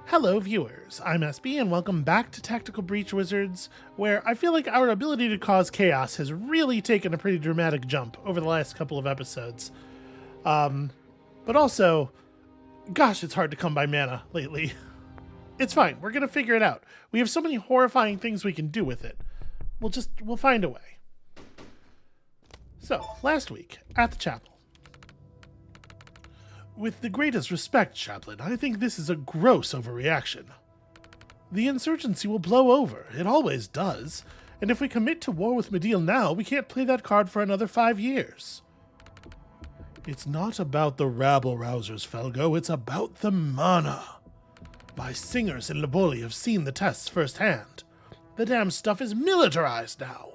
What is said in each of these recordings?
Hello viewers, I'm SB and welcome back to Tactical Breach Wizards, where I feel like our ability to cause chaos has really taken a pretty dramatic jump over the last couple of episodes. But also, gosh, it's hard to come by mana lately. It's fine, we're gonna figure it out. We have so many horrifying things we can do with it. We'll find a way. So, last week, at the chapel. With the greatest respect, Chaplain, I think this is a gross overreaction. The insurgency will blow over. It always does. And if we commit to war with Mediel now, we can't play that card for another 5 years. It's not about the rabble-rousers, Felgo. It's about the mana. My singers in Liboli have seen the tests firsthand. The damn stuff is militarized now.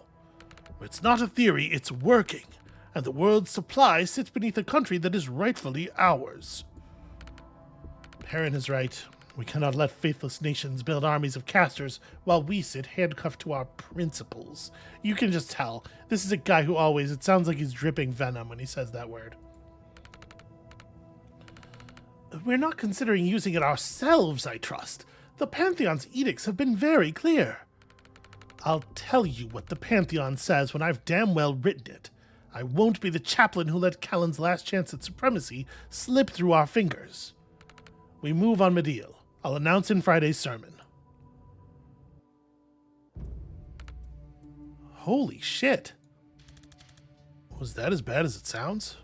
It's not a theory, it's working. And the world's supply sits beneath a country that is rightfully ours. Perrin is right. We cannot let faithless nations build armies of casters while we sit handcuffed to our principles. You can just tell. This is a guy who always, it sounds like he's dripping venom when he says that word. We're not considering using it ourselves, I trust. The Pantheon's edicts have been very clear. I'll tell you what the Pantheon says when I've damn well written it. I won't be the chaplain who let Kalan's last chance at supremacy slip through our fingers. We move on Mediel. I'll announce in Friday's sermon. Holy shit. Was that as bad as it sounds?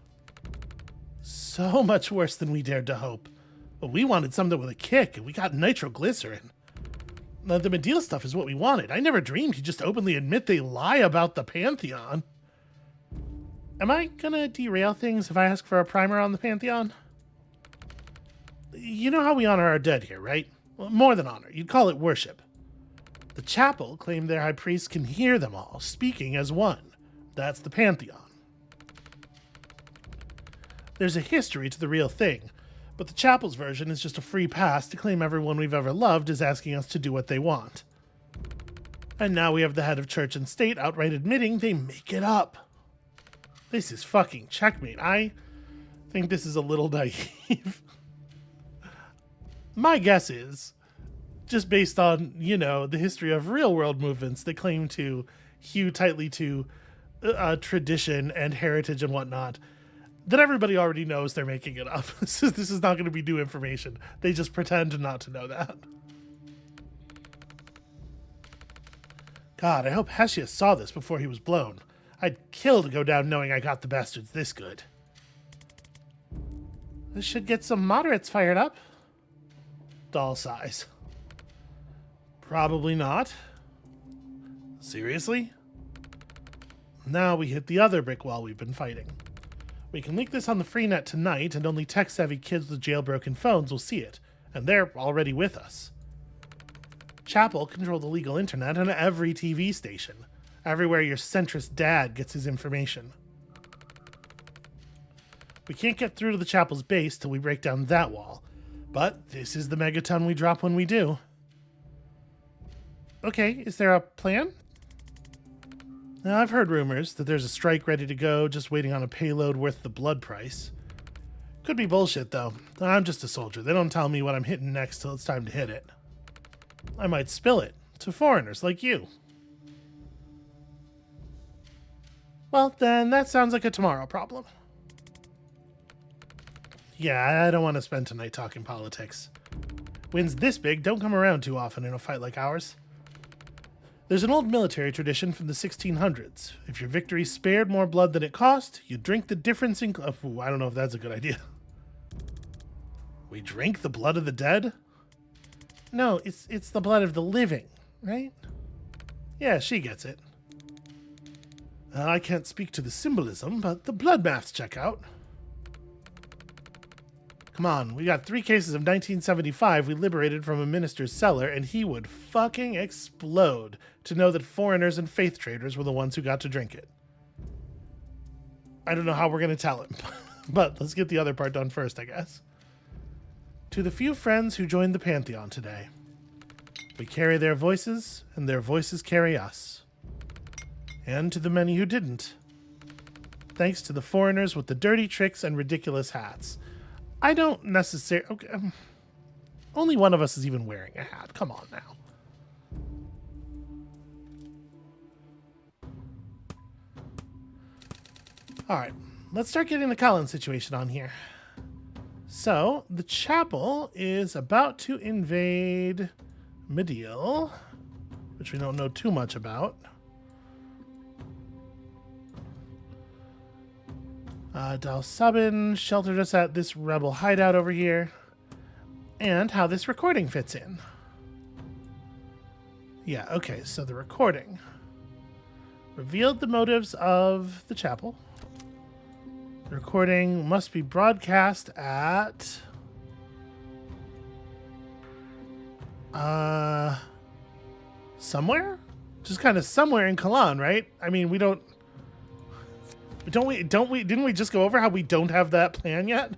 So much worse than we dared to hope. But we wanted something with a kick, and we got nitroglycerin. The Mediel stuff is what we wanted. I never dreamed he'd just openly admit they lie about the Pantheon. Am I gonna derail things if I ask for a primer on the Pantheon? You know how we honor our dead here, right? Well, more than honor. You'd call it worship. The chapel claimed their high priest can hear them all, speaking as one. That's the Pantheon. There's a history to the real thing, but the chapel's version is just a free pass to claim everyone we've ever loved is asking us to do what they want. And now we have the head of church and state outright admitting they make it up. This is fucking checkmate. I think this is a little naive. My guess is, just based on, the history of real-world movements that claim to hew tightly to tradition and heritage and whatnot, that everybody already knows they're making it up. This is not going to be new information. They just pretend not to know that. God, I hope Hesius saw this before he was blown. I'd kill to go down knowing I got the bastards this good. This should get some moderates fired up. Doll size. Probably not. Seriously? Now we hit the other brick wall we've been fighting. We can leak this on the freenet tonight, and only tech-savvy kids with jailbroken phones will see it, and they're already with us. Chapel control the legal internet on every TV station. Everywhere your centrist dad gets his information. We can't get through to the chapel's base till we break down that wall, but this is the megaton we drop when we do. Okay, is there a plan? Now, I've heard rumors that there's a strike ready to go, just waiting on a payload worth the blood price. Could be bullshit, though. I'm just a soldier. They don't tell me what I'm hitting next till it's time to hit it. I might spill it to foreigners like you. Well, then that sounds like a tomorrow problem. Yeah, I don't want to spend tonight talking politics. Wins this big don't come around too often in a fight like ours. There's an old military tradition from the 1600s. If your victory spared more blood than it cost, you drink the difference in... Oh, I don't know if that's a good idea. We drink the blood of the dead? No, it's the blood of the living, right? Yeah, she gets it. I can't speak to the symbolism, but the blood maths check out. Come on, we got 3 cases of 1975 we liberated from a minister's cellar, and he would fucking explode to know that foreigners and faith traders were the ones who got to drink it. I don't know how we're going to tell him, but let's get the other part done first, I guess. To the few friends who joined the Pantheon today, we carry their voices, and their voices carry us. And to the many who didn't, thanks to the foreigners with the dirty tricks and ridiculous hats. I don't necessarily... Okay, Only one of us is even wearing a hat. Come on now. All right, let's start getting the Kalan situation on here. So, the chapel is about to invade Medial, which we don't know too much about. Dal Sabin sheltered us at this rebel hideout over here, and how this recording fits in. Yeah, okay, so the recording revealed the motives of the chapel. The recording must be broadcast at somewhere? Just kind of somewhere in Kalan, right? I mean, didn't we just go over how we don't have that plan yet?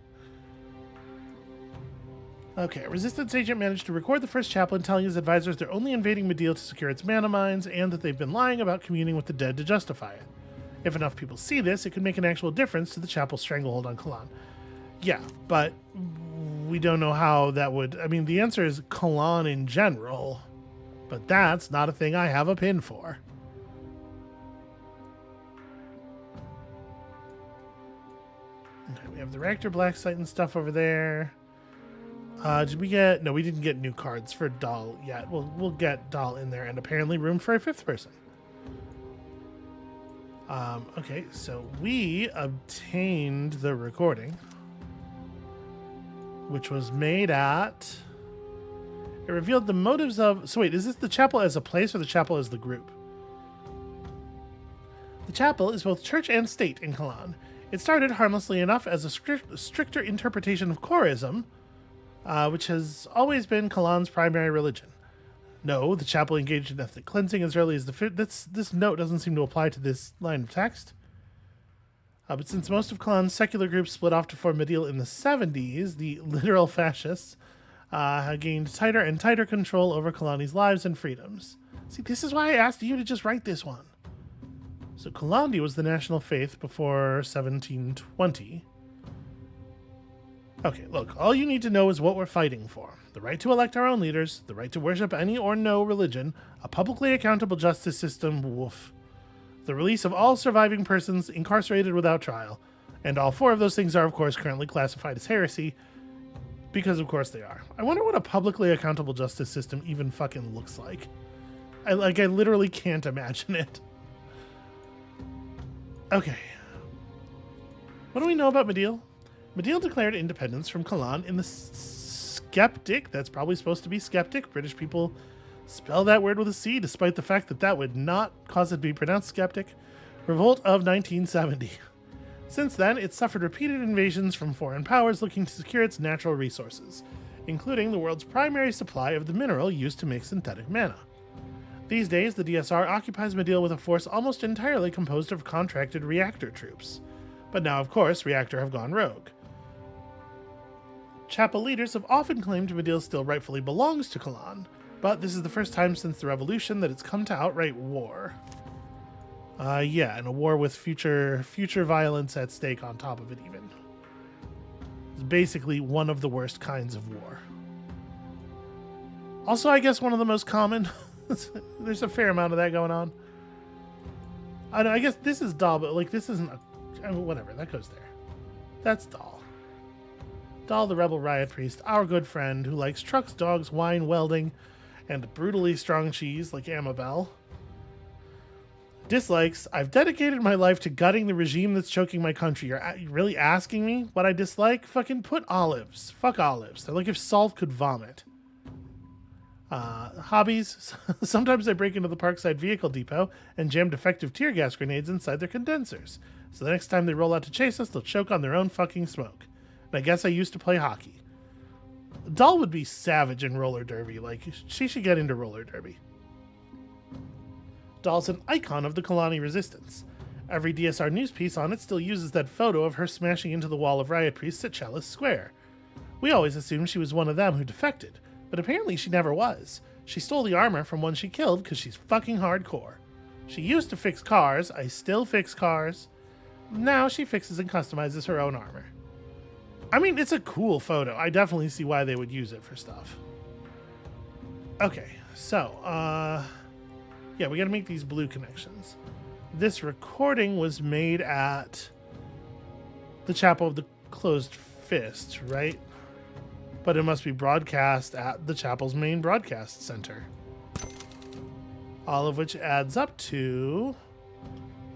Okay, a resistance agent managed to record the first chaplain telling his advisors they're only invading Medial to secure its mana mines and that they've been lying about communing with the dead to justify it. If enough people see this, it could make an actual difference to the chapel's stranglehold on Kalan. Yeah, but we don't know how that would... I mean, the answer is Kalan in general, but that's not a thing I have a pin for. Okay, we have the reactor black site and stuff over there. Did we get... No, we didn't get new cards for Dal yet. We'll get Dal in there, and apparently room for a fifth person. Okay, so we obtained the recording, which was made at... It revealed the motives of... So wait, is this the chapel as a place or the chapel as the group? The chapel is both church and state in Kalan. It started harmlessly enough as a stricter interpretation of Chorism, which has always been Kalan's primary religion. No, the chapel engaged in ethnic cleansing as early as the... This note doesn't seem to apply to this line of text. But since most of Kalan's secular groups split off to form Medial in the 70s, the literal fascists have gained tighter and tighter control over Kalani's lives and freedoms. See, this is why I asked you to just write this one. So Kalandi was the national faith before 1720. Okay, look, all you need to know is what we're fighting for. The right to elect our own leaders, the right to worship any or no religion, a publicly accountable justice system, woof. The release of all surviving persons incarcerated without trial. And all four of those things are, of course, currently classified as heresy, because of course they are. I wonder what a publicly accountable justice system even fucking looks like. I literally can't imagine it. Okay. What do we know about Medial? Medial declared independence from Kalan in the Skeptic, that's probably supposed to be skeptic. British people spell that word with a C, despite the fact that that would not cause it to be pronounced skeptic. Revolt of 1970. Since then, it's suffered repeated invasions from foreign powers looking to secure its natural resources, including the world's primary supply of the mineral used to make synthetic mana. These days, the DSR occupies Medial with a force almost entirely composed of contracted reactor troops. But now, of course, reactor have gone rogue. Chapel leaders have often claimed Medial still rightfully belongs to Kalan, but this is the first time since the revolution that it's come to outright war. Yeah, and a war with future violence at stake on top of it even. It's basically one of the worst kinds of war. Also, I guess one of the most common. There's a fair amount of that going on. I guess this is Dal, but like this isn't whatever, that goes there. That's Dal. Dal, the rebel riot priest, our good friend who likes trucks, dogs, wine, welding, and brutally strong cheese like Amabel. Dislikes, I've dedicated my life to gutting the regime that's choking my country. You're really asking me what I dislike? Fucking put olives. Fuck olives. They're like if salt could vomit. Hobbies. Sometimes I break into the Parkside Vehicle Depot and jam defective tear gas grenades inside their condensers. So the next time they roll out to chase us, they'll choke on their own fucking smoke. And I guess I used to play hockey. Dal would be savage in roller derby. Like, she should get into roller derby. Dal's an icon of the Kalani resistance. Every DSR news piece on it still uses that photo of her smashing into the wall of riot priests at Chalice Square. We always assumed she was one of them who defected, but apparently she never was. She stole the armor from one she killed because she's fucking hardcore. She used to fix cars. I still fix cars. Now she fixes and customizes her own armor. I mean, it's a cool photo. I definitely see why they would use it for stuff. Okay, so, yeah, we gotta make these blue connections. This recording was made at the Chapel of the Closed Fist, right? But it must be broadcast at the chapel's main broadcast center. All of which adds up to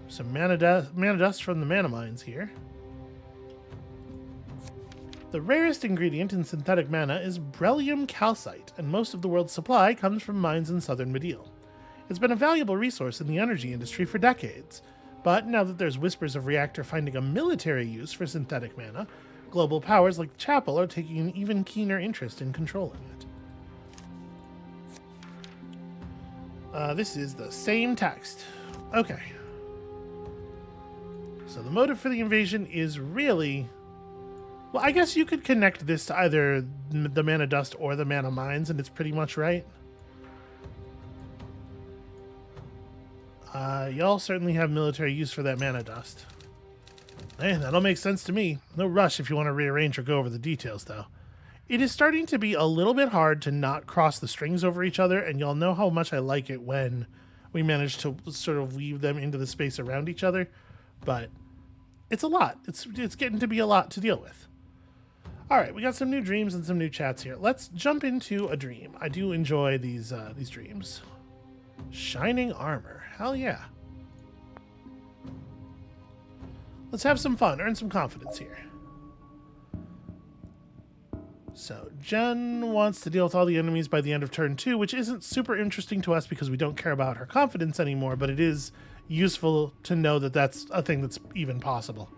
some mana dust from the mana mines here. The rarest ingredient in synthetic mana is beryllium calcite, and most of the world's supply comes from mines in southern Medeal. It's been a valuable resource in the energy industry for decades, but now that there's whispers of Reactor finding a military use for synthetic mana, global powers like the Chapel are taking an even keener interest in controlling it. This is the same text. Okay. So the motive for the invasion is really... Well, I guess you could connect this to either the mana dust or the mana mines, and it's pretty much right. Y'all certainly have military use for that mana dust. Hey, that'll make sense to me. No rush if you want to rearrange or go over the details, though. It is starting to be a little bit hard to not cross the strings over each other, and y'all know how much I like it when we manage to sort of weave them into the space around each other, but it's a lot. It's getting to be a lot to deal with. All right, we got some new dreams and some new chats here. Let's jump into a dream. I do enjoy these dreams. Shining armor. Hell yeah. Let's have some fun. Earn some confidence here. So, Jen wants to deal with all the enemies by the end of turn 2, which isn't super interesting to us because we don't care about her confidence anymore, but it is useful to know that that's a thing that's even possible.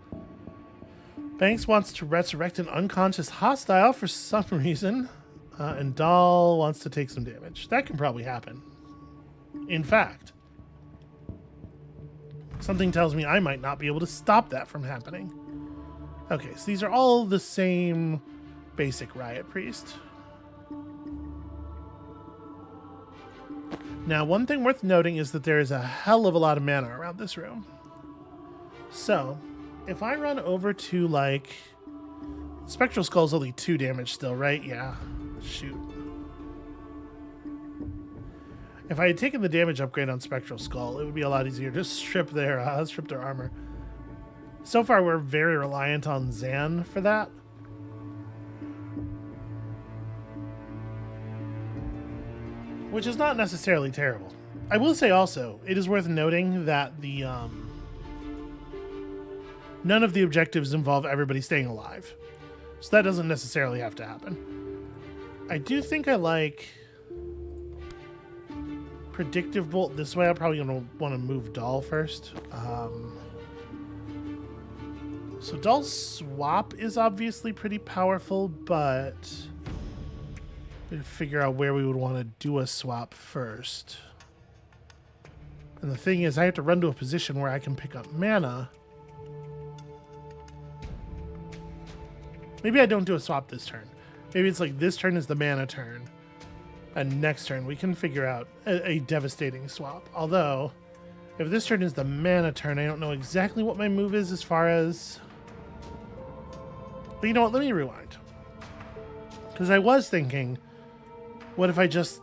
Banks wants to resurrect an unconscious hostile for some reason, and Dahl wants to take some damage. That can probably happen. In fact, something tells me I might not be able to stop that from happening. Okay, so these are all the same basic Riot Priest. Now, one thing worth noting is that there is a hell of a lot of mana around this room. So, if I run over to, like... Spectral Skull's only 2 damage still, right? Yeah. Shoot. If I had taken the damage upgrade on Spectral Skull, it would be a lot easier to strip their armor. So far, we're very reliant on Zan for that. Which is not necessarily terrible. I will say also, it is worth noting that the none of the objectives involve everybody staying alive. So that doesn't necessarily have to happen. I do think I like Predictive Bolt this way. I'm probably going to want to move Dahl first. So Dahl's swap is obviously pretty powerful, but we figure out where we would want to do a swap first. And the thing is, I have to run to a position where I can pick up mana. Maybe I don't do a swap this turn. Maybe it's like this turn is the mana turn, and next turn we can figure out a devastating swap. Although, if this turn is the mana turn, I don't know exactly what my move is as far as... But you know what? Let me rewind. Because I was thinking, what if I just...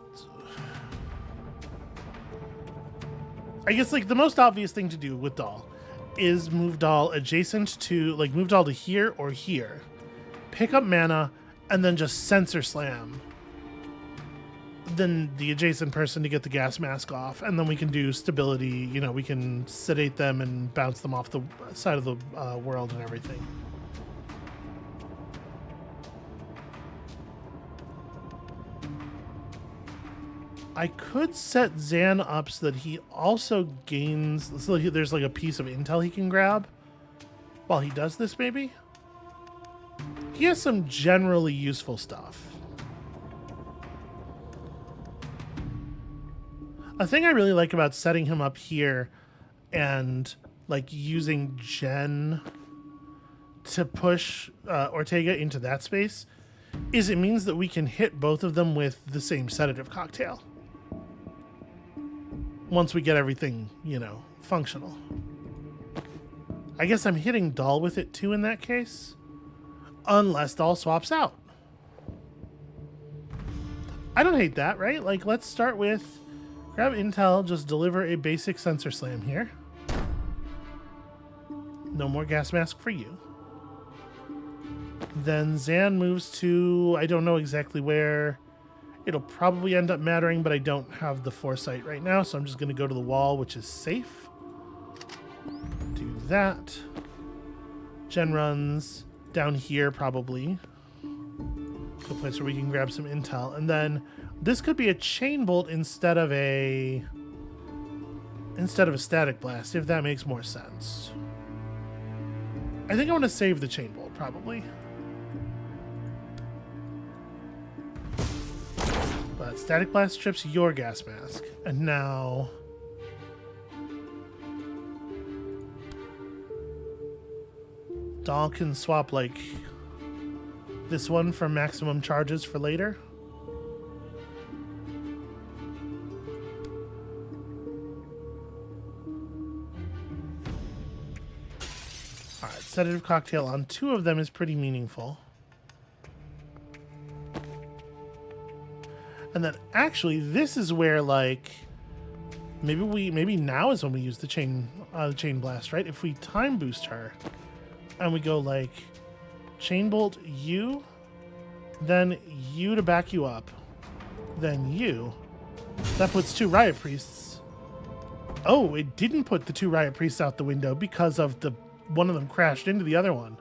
I guess like the most obvious thing to do with Dahl is move Dahl adjacent to, like move Dahl to here or here. Pick up mana, and then just sensor slam then the adjacent person to get the gas mask off, and then we can do stability, you know, we can sedate them and bounce them off the side of the world and everything. I could set Zan up so that he also gains, so there's like a piece of intel he can grab while he does this, maybe? He has some generally useful stuff. A thing I really like about setting him up here and like using Jen to push Ortega into that space is it means that we can hit both of them with the same sedative cocktail once we get everything, you know, functional. I guess I'm hitting Dahl with it too in that case. Unless Dahl swaps out. I don't hate that, right? Like, let's start with grab intel, just deliver a basic sensor slam here. No more gas mask for you. Then Zan moves to, I don't know exactly where. It'll probably end up mattering, but I don't have the foresight right now, so I'm just going to go to the wall, which is safe. Do that. Gen runs down here, probably. The place where we can grab some intel. And then this could be a chain bolt instead of a static blast, if that makes more sense. I think I want to save the chain bolt, probably. But static blast strips your gas mask. And now Dahl can swap like this one for maximum charges for later. Alright, sedative cocktail on 2 of them is pretty meaningful. And then actually this is where like maybe now is when we use the chain blast, right? If we time boost her and we go like chain bolt you, then you to back you up, then you. That puts 2 riot priests. Oh, it didn't put the 2 riot priests out the window because of the one of them crashed into the other one.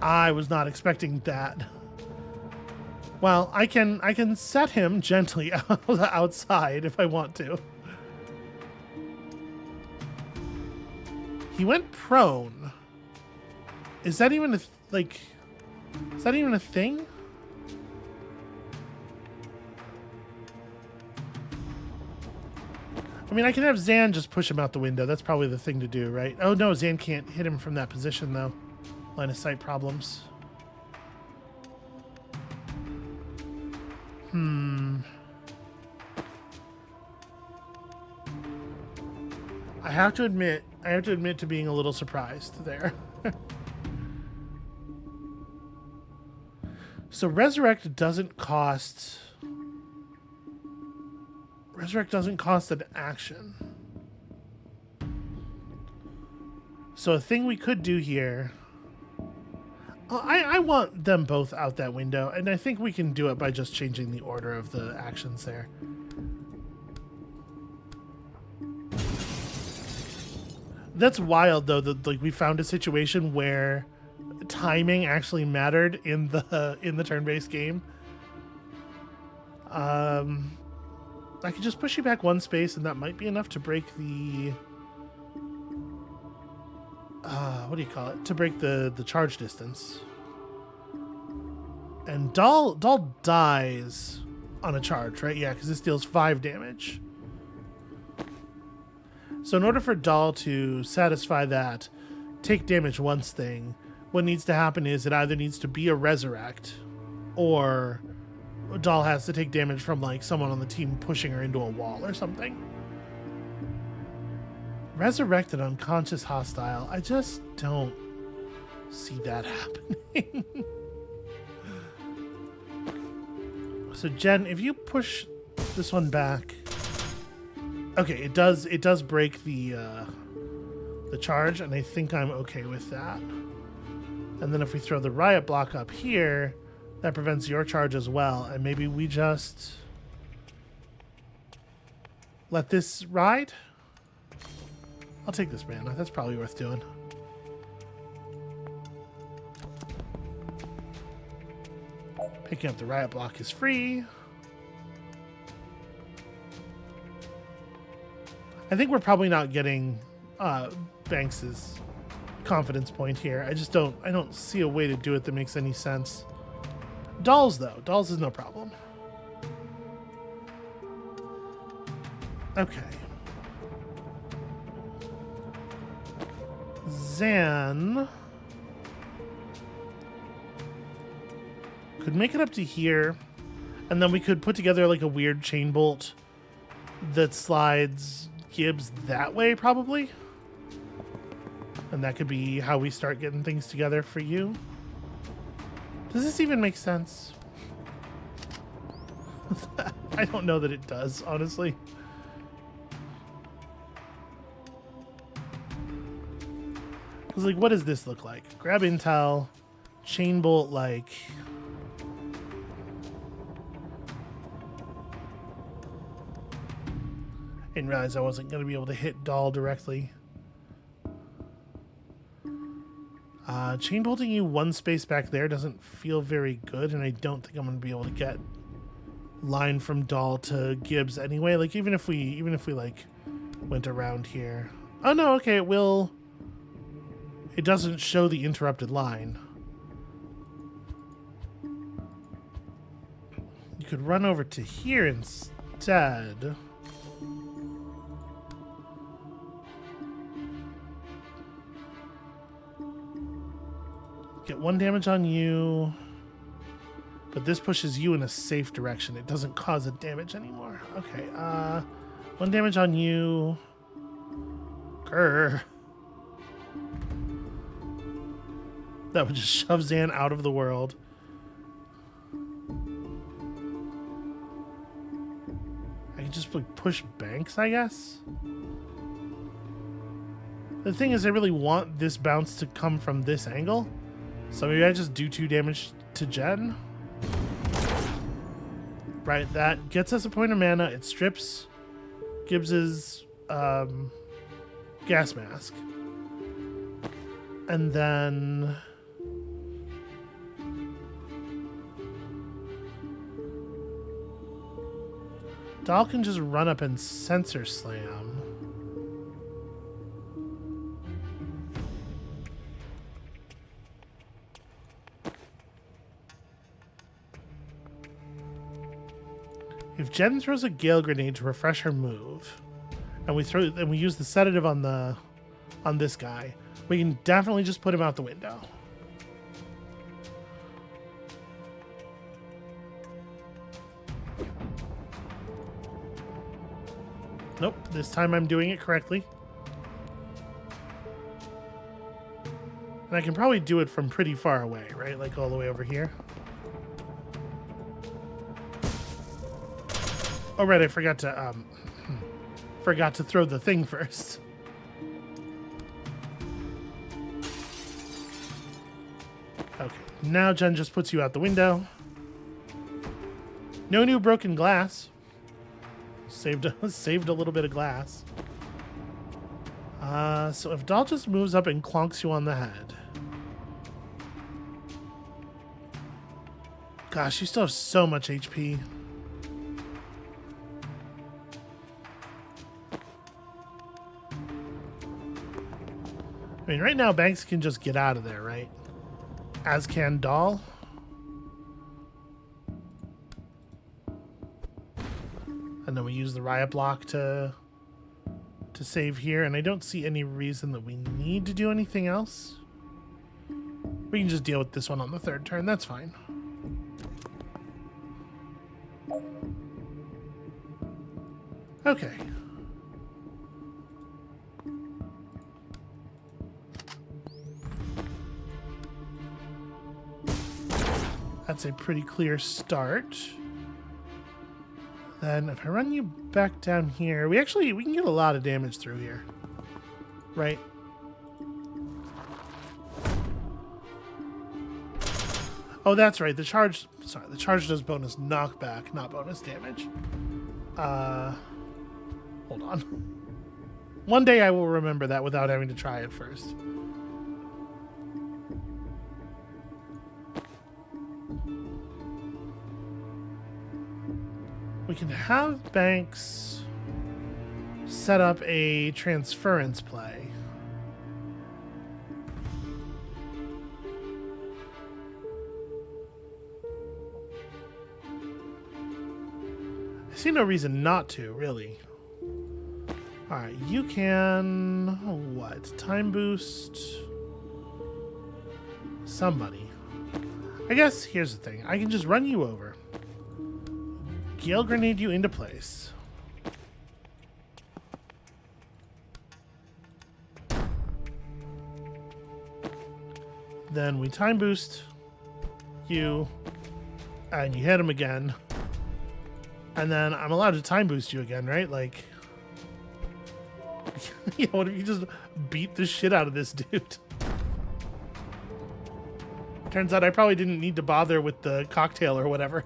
I was not expecting that. Well, I can set him gently outside if I want to. He went prone. Is that even a is that even a thing? I mean, I can have Zan just push him out the window. That's probably the thing to do, right? Oh no, Zan can't hit him from that position though. Line of sight problems. I have to admit to being a little surprised there. So Resurrect doesn't cost an action. So a thing we could do here, I want them both out that window, and I think we can do it by just changing the order of the actions there. That's wild though, that like we found a situation where timing actually mattered in the turn-based game. I could just push you back 1 space, and that might be enough to break the what do you call it? To break the charge distance. And Dahl dies on a charge, right? Yeah, because this deals 5 damage. So in order for Dahl to satisfy that take damage once thing, what needs to happen is it either needs to be a resurrect, or Dahl has to take damage from like someone on the team pushing her into a wall or something. Resurrected unconscious hostile. I just don't see that happening. So Jen, if you push this one back, okay, it does break the charge, and I think I'm okay with that. And then if we throw the riot block up here, that prevents your charge as well, and maybe we just let this ride. I'll take this mana. That's probably worth doing. Picking up the riot block is free. I think we're probably not getting Banks's confidence point here. I don't see a way to do it that makes any sense. Dolls though. Dolls is no problem. Okay. Zan could make it up to here, and then we could put together like a weird chain bolt that slides Gibbs that way probably. And that could be how we start getting things together for you. Does this even make sense? I don't know that it does, honestly. Because, like, what does this look like? Grab intel, chain bolt, like... I didn't realize I wasn't going to be able to hit Doll directly. Chain bolting you one space back there doesn't feel very good, and I don't think I'm going to be able to get line from Doll to Gibbs anyway. Like, even if we like went around here. Oh no, okay, it will. It doesn't show the interrupted line. You could run over to here instead. Get 1 damage on you, but this pushes you in a safe direction. It doesn't cause a damage anymore. Okay, 1 damage on you. Grr. That would just shove Zan out of the world. I can just like, push Banks, I guess? The thing is, I really want this bounce to come from this angle. So maybe I just do 2 damage to Jen. Right, that gets us a point of mana. It strips Gibbs's gas mask. And then... Doll can just run up and sensor slam. If Jen throws a Gale Grenade to refresh her move, and we use the sedative on this guy, we can definitely just put him out the window. Nope, this time I'm doing it correctly. And I can probably do it from pretty far away, right? Like all the way over here. Oh, right, I forgot to throw the thing first. Okay, now Jen just puts you out the window. No new broken glass. Saved a little bit of glass. So if Doll just moves up and clonks you on the head. Gosh, you still have so much HP. I mean, right now, Banks can just get out of there, right? As can Doll. And then we use the riot block to save here. And I don't see any reason that we need to do anything else. We can just deal with this one on the 3rd turn. That's fine. Okay. That's a pretty clear start. Then if I run you back down here, we can get a lot of damage through here. Right? Oh, that's right. The charge does bonus knockback, not bonus damage. Hold on. One day I will remember that without having to try it first. We can have Banks set up a transference play. I see no reason not to, really. Alright, you can... what? Time boost... somebody. I guess here's the thing. I can just run you over. Gale Grenade you into place. Then we time boost you, and you hit him again. And then I'm allowed to time boost you again, right? Like, you know, what if you just beat the shit out of this dude? Turns out I probably didn't need to bother with the cocktail or whatever.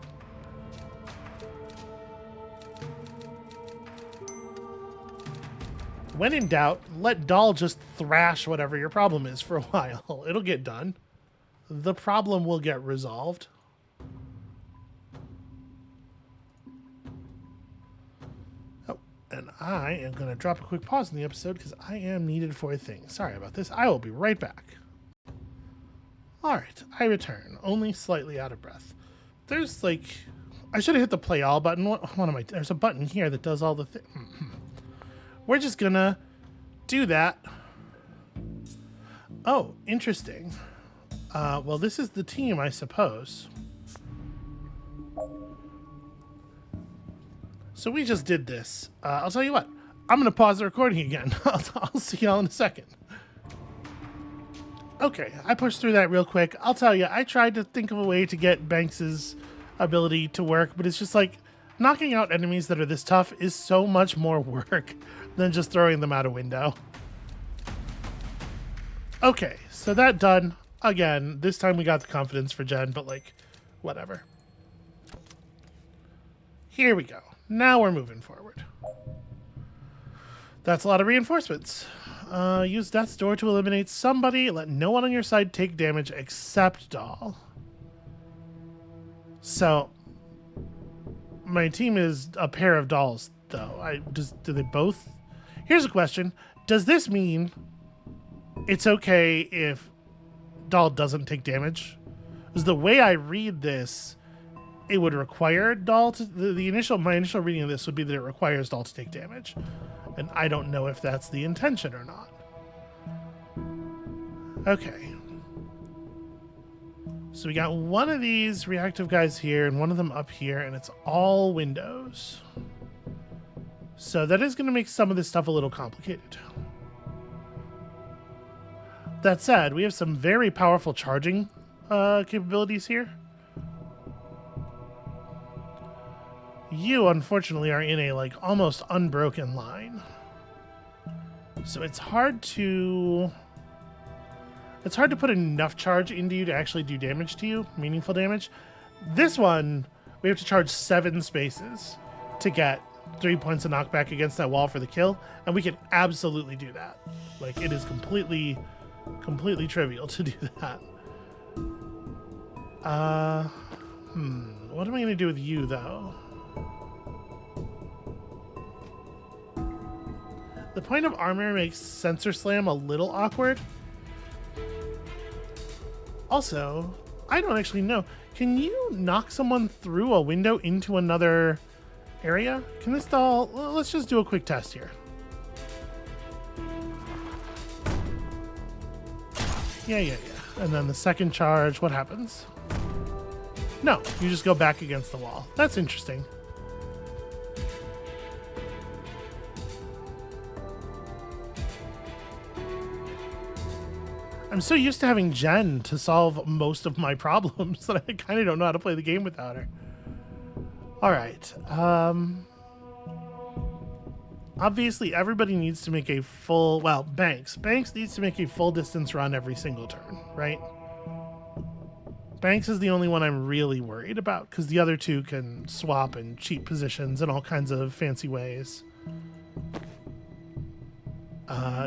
When in doubt, let Doll just thrash whatever your problem is for a while. It'll get done. The problem will get resolved. Oh, and I am going to drop a quick pause in the episode because I am needed for a thing. Sorry about this. I will be right back. All right, I return, only slightly out of breath. There's like, I should have hit the play all button. What am I? There's a button here that does all the things. We're just gonna do that. Oh, interesting. Well, this is the team, I suppose. So we just did this. I'll tell you what. I'm gonna pause the recording again. I'll see y'all in a second. Okay, I pushed through that real quick. I'll tell you, I tried to think of a way to get Banks's ability to work, but it's just like knocking out enemies that are this tough is so much more work than just throwing them out a window. Okay, so that done. Again, this time we got the confidence for Jen, but like, whatever. Here we go. Now we're moving forward. That's a lot of reinforcements. Use Death's Door to eliminate somebody. Let no one on your side take damage except Doll. So, my team is a pair of dolls, though. Do they both? Here's a question. Does this mean it's okay if Doll doesn't take damage? Because the way I read this, it would require Doll to... My initial reading of this would be that it requires Doll to take damage. And I don't know if that's the intention or not. Okay. So we got one of these reactive guys here and one of them up here, and it's all windows. So that is going to make some of this stuff a little complicated. That said, we have some very powerful charging capabilities here. You, unfortunately, are in a, like, almost unbroken line. So it's hard to put enough charge into you to actually do damage to you, meaningful damage. This one, we have to charge 7 spaces to get 3 points of knockback against that wall for the kill, and we can absolutely do that. Like, it is completely trivial to do that. What am I going to do with you, though? The point of armor makes Sensor Slam a little awkward. Also, I don't actually know. Can you knock someone through a window into another area? Can this doll... Well, let's just do a quick test here. Yeah. And then the second charge, what happens? No, you just go back against the wall. That's interesting. I'm so used to having Jen to solve most of my problems that I kind of don't know how to play the game without her. All right. Obviously, everybody needs to make a full... Well, Banks needs to make a full distance run every single turn, right? Banks is the only one I'm really worried about because the other two can swap and cheat positions in all kinds of fancy ways.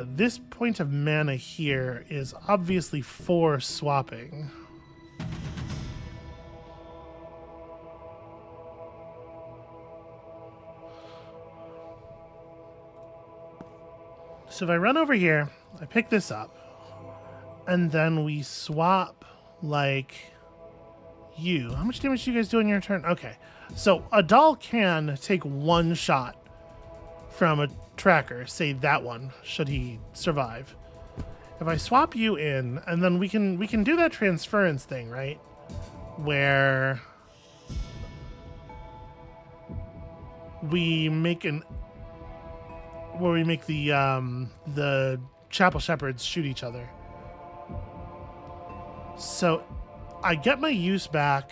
This point of mana here is obviously for swapping. So if I run over here, I pick this up, and then we swap like you. How much damage do you guys do in your turn? Okay, so a doll can take one shot from a tracker, say that one, should he survive. If I swap you in, and then we can do that transference thing, right? Where we make the chapel shepherds shoot each other. So I get my use back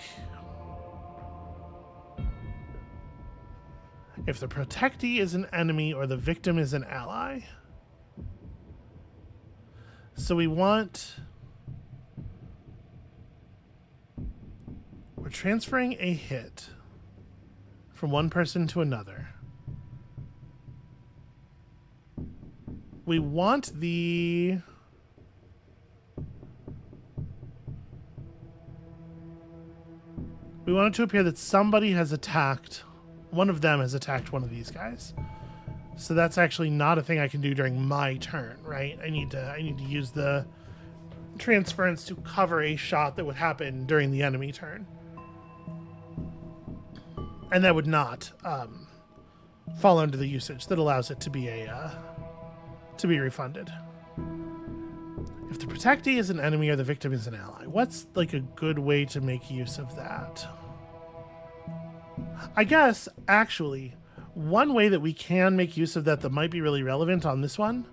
if the protectee is an enemy or the victim is an ally. So we want... We're transferring a hit from one person to another. We want the... We want it to appear that somebody has attacked... One of them has attacked one of these guys. So that's actually not a thing I can do during my turn, right? I need to use the transference to cover a shot that would happen during the enemy turn. And that would not fall under the usage that allows it to be to be refunded. If the protectee is an enemy or the victim is an ally, what's like a good way to make use of that? I guess, actually, one way that we can make use of that might be really relevant on this one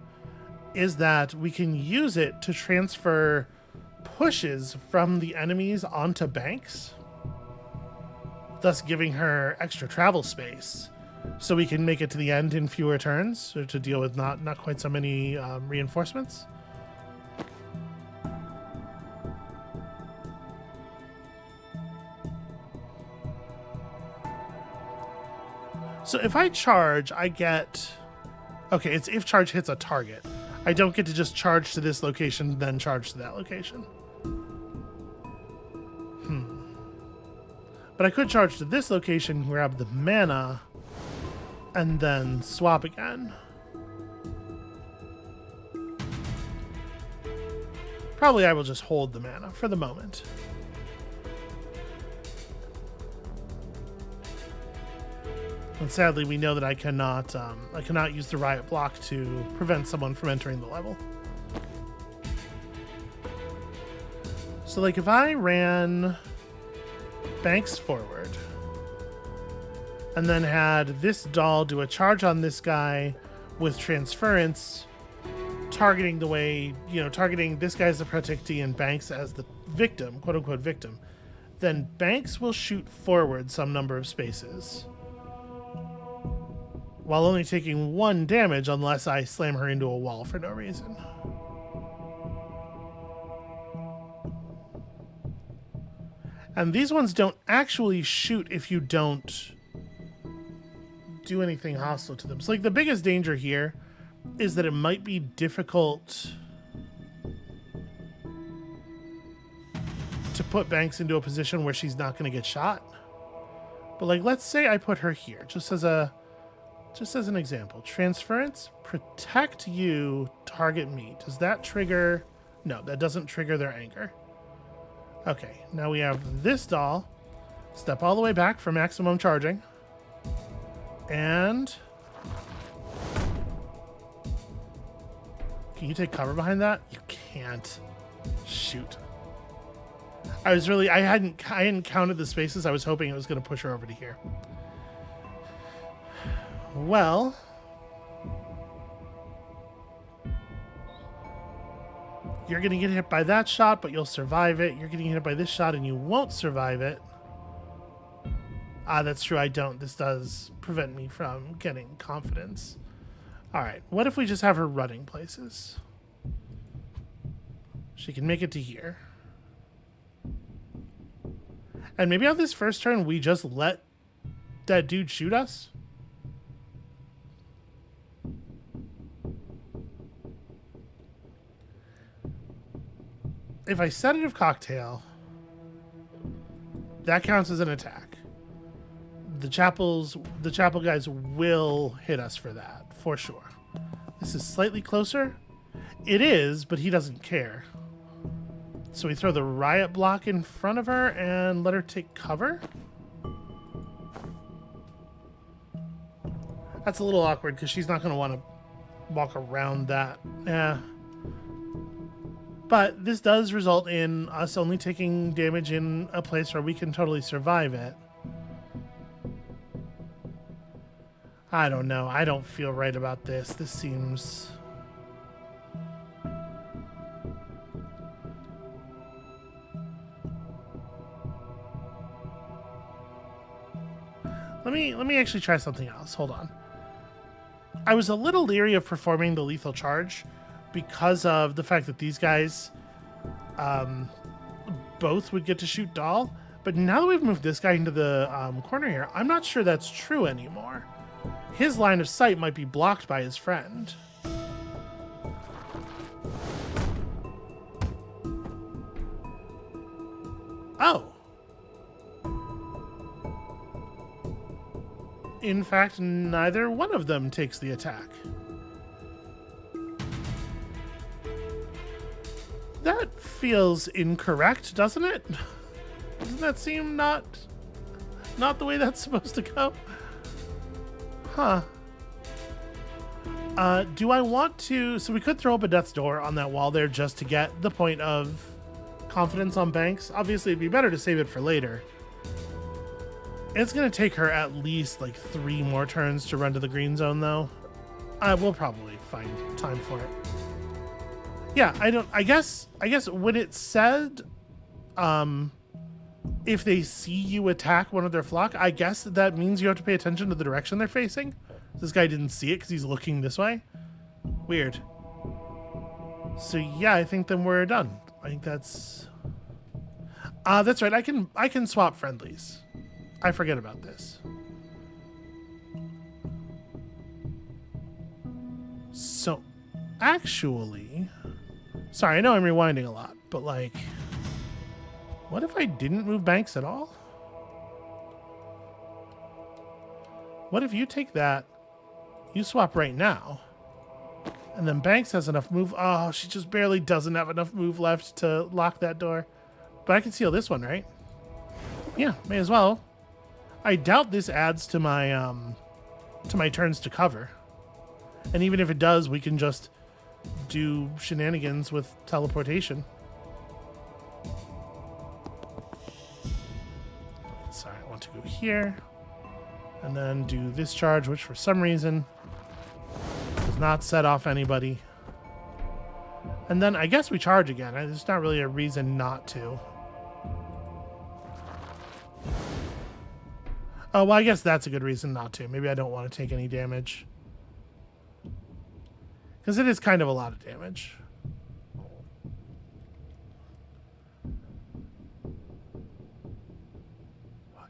is that we can use it to transfer pushes from the enemies onto Banks, thus giving her extra travel space so we can make it to the end in fewer turns or to deal with not quite so many reinforcements. So if I charge, I get... Okay, it's if charge hits a target. I don't get to just charge to this location, then charge to that location. But I could charge to this location, grab the mana, and then swap again. Probably I will just hold the mana for the moment. And sadly, we know that I cannot use the riot block to prevent someone from entering the level. So, like, if I ran Banks forward and then had this doll do a charge on this guy with transference, targeting the way, targeting this guy as the protectee and Banks as the victim, quote unquote victim, then Banks will shoot forward some number of spaces, while only taking 1 damage unless I slam her into a wall for no reason. And these ones don't actually shoot if you don't do anything hostile to them. So, like, the biggest danger here is that it might be difficult to put Banks into a position where she's not going to get shot. But, like, let's say I put her here, just as an example. Transference, protect you, target me. Does that trigger? No, that doesn't trigger their anger. Okay, now we have this doll. Step all the way back for maximum charging. And... Can you take cover behind that? You can't. Shoot. I hadn't counted the spaces. I was hoping it was going to push her over to here. Well, you're going to get hit by that shot, but you'll survive it. You're getting hit by this shot and you won't survive it. Ah, that's true. I don't. This does prevent me from getting confidence. All right. What if we just have her running places? She can make it to here. And maybe on this first turn, we just let that dude shoot us? If I sedative cocktail, that counts as an attack. The chapel guys will hit us for that, for sure. This is slightly closer. It is, but he doesn't care. So we throw the riot block in front of her and let her take cover. That's a little awkward because she's not going to want to walk around that. Yeah. But this does result in us only taking damage in a place where we can totally survive it. I don't know. I don't feel right about this. This seems... me actually try something else. Hold on. I was a little leery of performing the lethal charge because of the fact that these guys both would get to shoot Doll. But now that we've moved this guy into the corner here, I'm not sure that's true anymore. His line of sight might be blocked by his friend. Oh. In fact, neither one of them takes the attack. That feels incorrect, doesn't it? Doesn't that seem not the way that's supposed to go? Huh. Do I want to... So we could throw up a death's door on that wall there just to get the point of confidence on Banks. Obviously, it'd be better to save it for later. It's going to take her at least like 3 more turns to run to the green zone, though. We'll probably find time for it. Yeah, I guess when it said... if they see you attack one of their flock, I guess that means you have to pay attention to the direction they're facing. This guy didn't see it because he's looking this way. Weird. So yeah, I think then we're done. I think that's right. I can swap friendlies. I forget about this. So actually, sorry, I know I'm rewinding a lot, but like, what if I didn't move Banks at all? What if you take that, you swap right now, and then Banks has enough move. Oh, she just barely doesn't have enough move left to lock that door. But I can seal this one, right? Yeah, may as well. I doubt this adds to my turns to cover. And even if it does, we can just do shenanigans with teleportation. Sorry, I want to go here. And then do this charge, which for some reason does not set off anybody. And then I guess we charge again. There's not really a reason not to. Oh, well, I guess that's a good reason not to. Maybe I don't want to take any damage. Because it is kind of a lot of damage.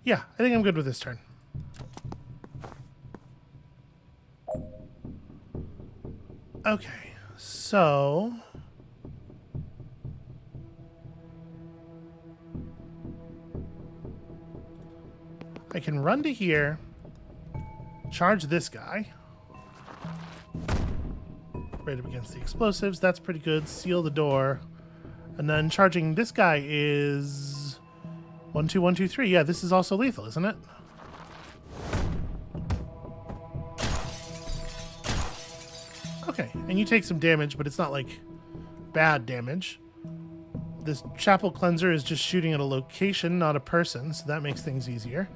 Yeah, I think I'm good with this turn. Okay, so... I can run to here, charge this guy. Right up against the explosives, that's pretty good. Seal the door. And then charging this guy is 1, 2, 1, 2, 3. Yeah, this is also lethal, isn't it? Okay, and you take some damage, but it's not like bad damage. This chapel cleanser is just shooting at a location, not a person, so that makes things easier.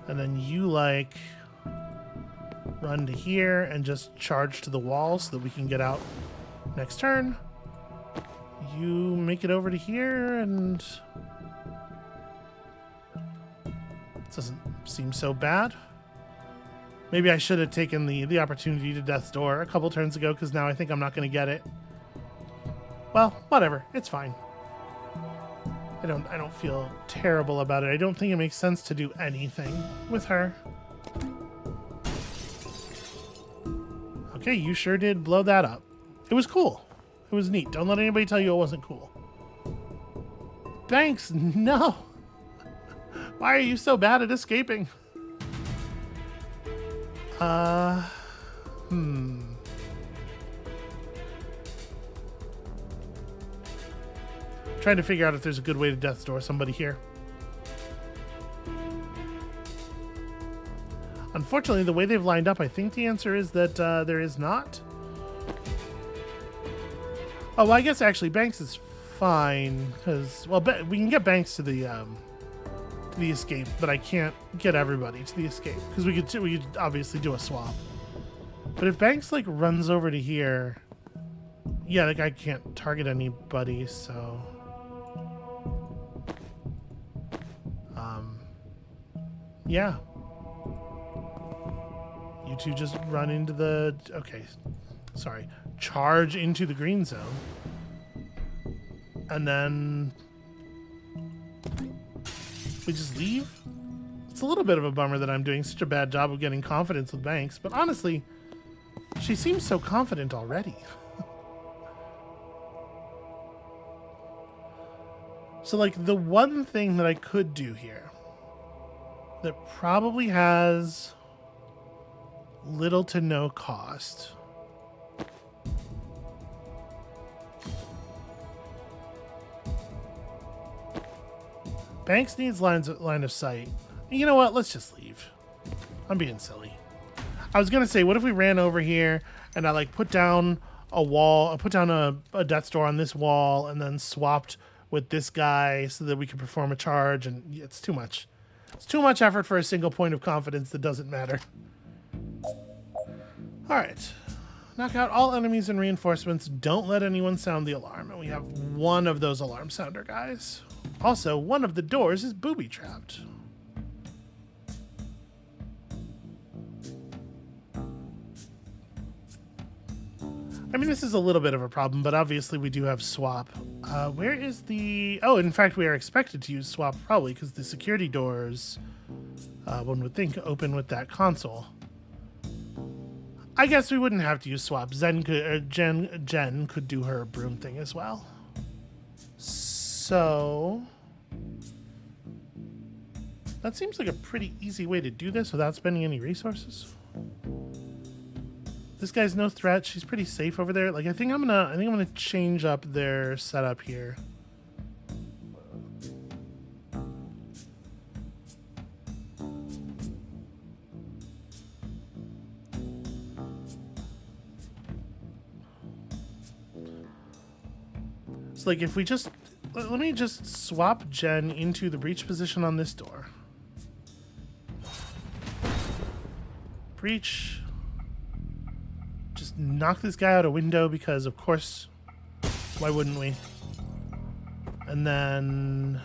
And then you, like, run to here and just charge to the wall so that we can get out next turn. You make it over to here, and... It doesn't seem so bad. Maybe I should have taken the opportunity to Death's Door a couple turns ago, because now I think I'm not going to get it. Well, whatever. It's fine. I don't feel terrible about it. I don't think it makes sense to do anything with her. Okay, you sure did blow that up. It was cool. It was neat. Don't let anybody tell you it wasn't cool. Thanks. No. Why are you so bad at escaping? Trying to figure out if there's a good way to Death's Door somebody here. Unfortunately, the way they've lined up, I think the answer is that there is not. Oh, well, I guess actually Banks is fine, because, well, we can get Banks to the escape, but I can't get everybody to the escape, because we could obviously do a swap. But if Banks, like, runs over to here, yeah, like, I can't target anybody, so... Yeah. You two just run into the... Okay. Sorry. Charge into the green zone. And then... we just leave? It's a little bit of a bummer that I'm doing such a bad job of getting confidence with Banks, but honestly, she seems so confident already. So, like, the one thing that I could do here that probably has little to no cost. Banks needs line of sight. You know what? Let's just leave. I'm being silly. I was going to say, what if we ran over here and I, like, put down a wall, put down a death door on this wall and then swapped with this guy so that we could perform a charge, and it's too much. It's too much effort for a single point of confidence that doesn't matter. Alright. Knock out all enemies and reinforcements. Don't let anyone sound the alarm. And we have one of those alarm sounder guys. Also, one of the doors is booby-trapped. I mean, this is a little bit of a problem, but obviously we do have swap. Where is the... Oh, in fact, we are expected to use swap probably because the security doors, one would think, open with that console. I guess we wouldn't have to use swap. Jen could do her broom thing as well. So... that seems like a pretty easy way to do this without spending any resources. This guy's no threat. She's pretty safe over there. Like, I think I'm gonna change up their setup here. So, like, if we just let me just swap Jen into the breach position on this door. Breach. Just knock this guy out a window because, of course, why wouldn't we? And then...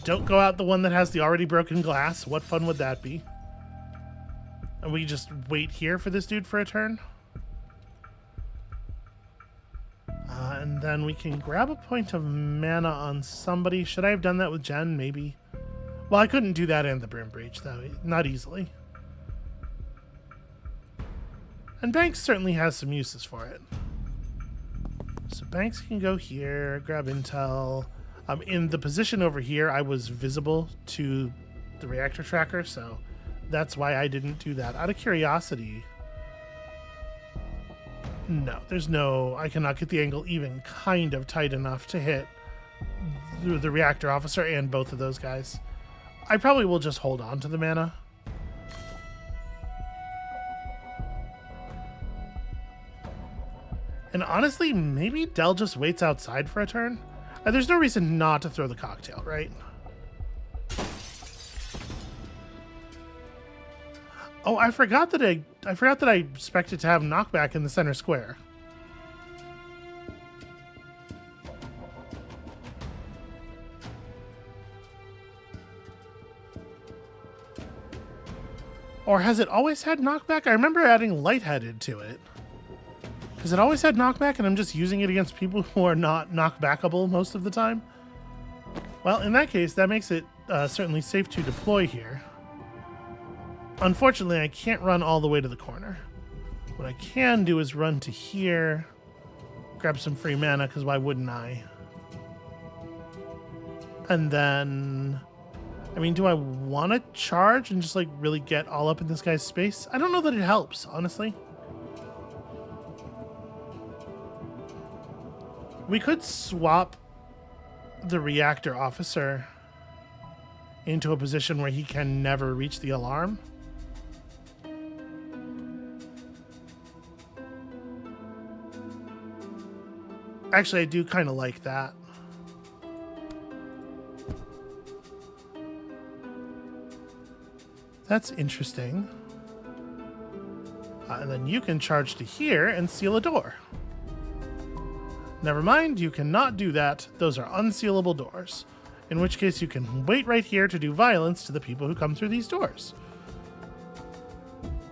don't go out the one that has the already broken glass. What fun would that be? And we just wait here for this dude for a turn? And then we can grab a point of mana on somebody. Should I have done that with Jen? Maybe. Well, I couldn't do that in the Brim Breach, though. Not easily. And Banks certainly has some uses for it. So Banks can go here, grab intel. In the position over here, I was visible to the reactor tracker, so that's why I didn't do that. Out of curiosity... no, there's no... I cannot get the angle even kind of tight enough to hit the reactor officer and both of those guys. I probably will just hold on to the mana. And honestly, maybe Dell just waits outside for a turn. There's no reason not to throw the cocktail, right? Oh, I forgot that I expected to have knockback in the center square. Or has it always had knockback? I remember adding lightheaded to it. Has it always had knockback and I'm just using it against people who are not knockbackable most of the time? Well, in that case, that makes it certainly safe to deploy here. Unfortunately, I can't run all the way to the corner. What I can do is run to here, grab some free mana, because why wouldn't I? And then... I mean, do I want to charge and just, like, really get all up in this guy's space? I don't know that it helps, honestly. We could swap the reactor officer into a position where he can never reach the alarm. Actually, I do kind of like that. That's interesting. And then you can charge to here and seal a door. Never mind, you cannot do that. Those are unsealable doors. In which case you can wait right here to do violence to the people who come through these doors.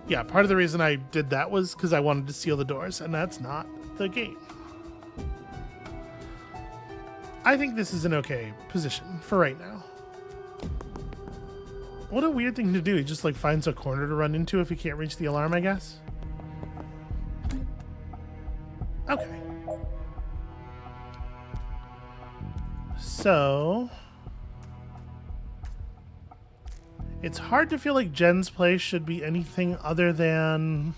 Yeah, part of the reason I did that was because I wanted to seal the doors, and that's not the game. I think this is an okay position for right now. What a weird thing to do. He just like finds a corner to run into if he can't reach the alarm, I guess. Okay. So it's hard to feel like Jen's place should be anything other than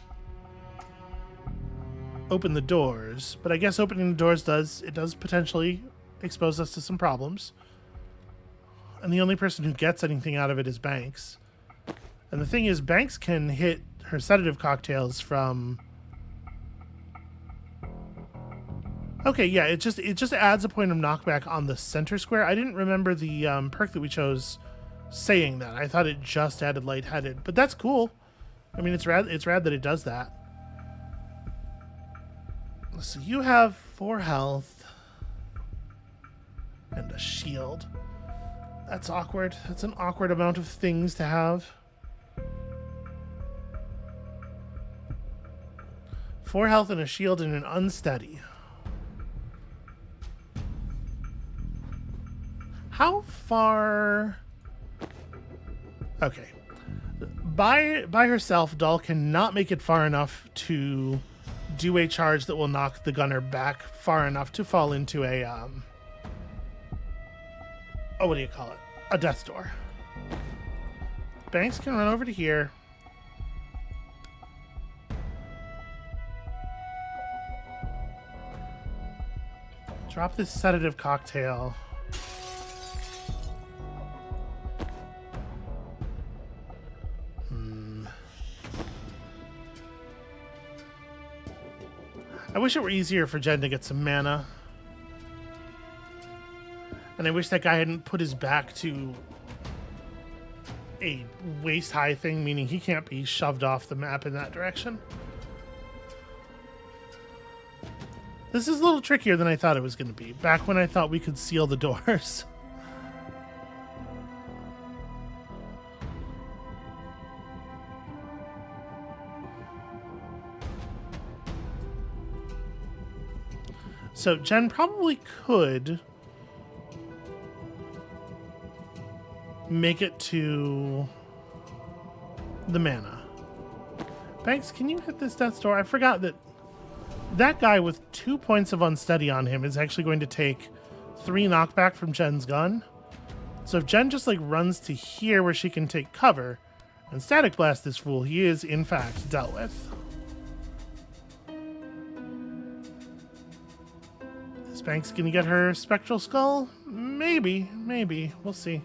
open the doors, but I guess opening the doors does potentially expose us to some problems. And the only person who gets anything out of it is Banks. And the thing is, Banks can hit her sedative cocktails from... Okay, yeah, it just adds a point of knockback on the center square. I didn't remember the perk that we chose saying that. I thought it just added lightheaded, but that's cool. I mean, it's rad that it does that. So you have 4 health and a shield. That's awkward. That's an awkward amount of things to have. 4 health and a shield and an unsteady. How far... Okay. By herself, Doll cannot make it far enough to do a charge that will knock the gunner back far enough to fall into a, oh, what do you call it? A death door. Banks can run over to here. Drop this sedative cocktail. I wish it were easier for Jen to get some mana. And I wish that guy hadn't put his back to a waist-high thing, meaning he can't be shoved off the map in that direction. This is a little trickier than I thought it was going to be, back when I thought we could seal the doors. So Jen probably could make it to the mana. Banks, can you hit this death door? I forgot that guy with 2 points of unsteady on him is actually going to take 3 knockback from Jen's gun. So if Jen just like runs to here where she can take cover and static blast this fool, he is in fact dealt with. Is Banks gonna get her spectral skull? Maybe. We'll see.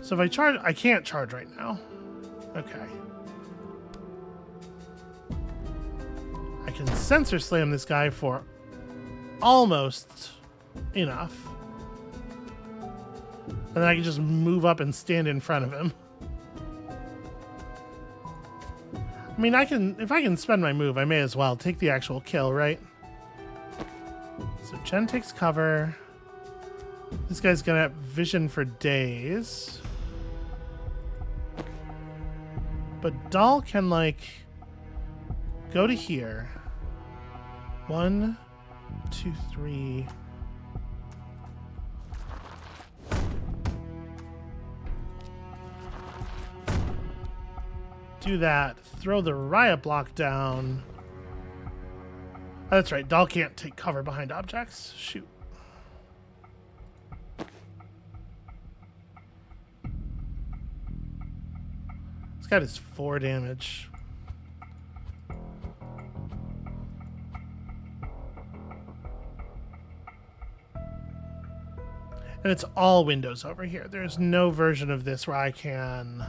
So if I charge, I can't charge right now. Okay. I can sensor slam this guy for almost enough. And then I can just move up and stand in front of him. I mean, if I can spend my move, I may as well take the actual kill, right? So Jen takes cover. This guy's gonna have vision for days. But Doll can, like, go to here. 1, 2, 3. Do that. Throw the riot block down. Oh, that's right. Doll can't take cover behind objects. Shoot. This guy does 4 damage. And it's all windows over here. There's no version of this where I can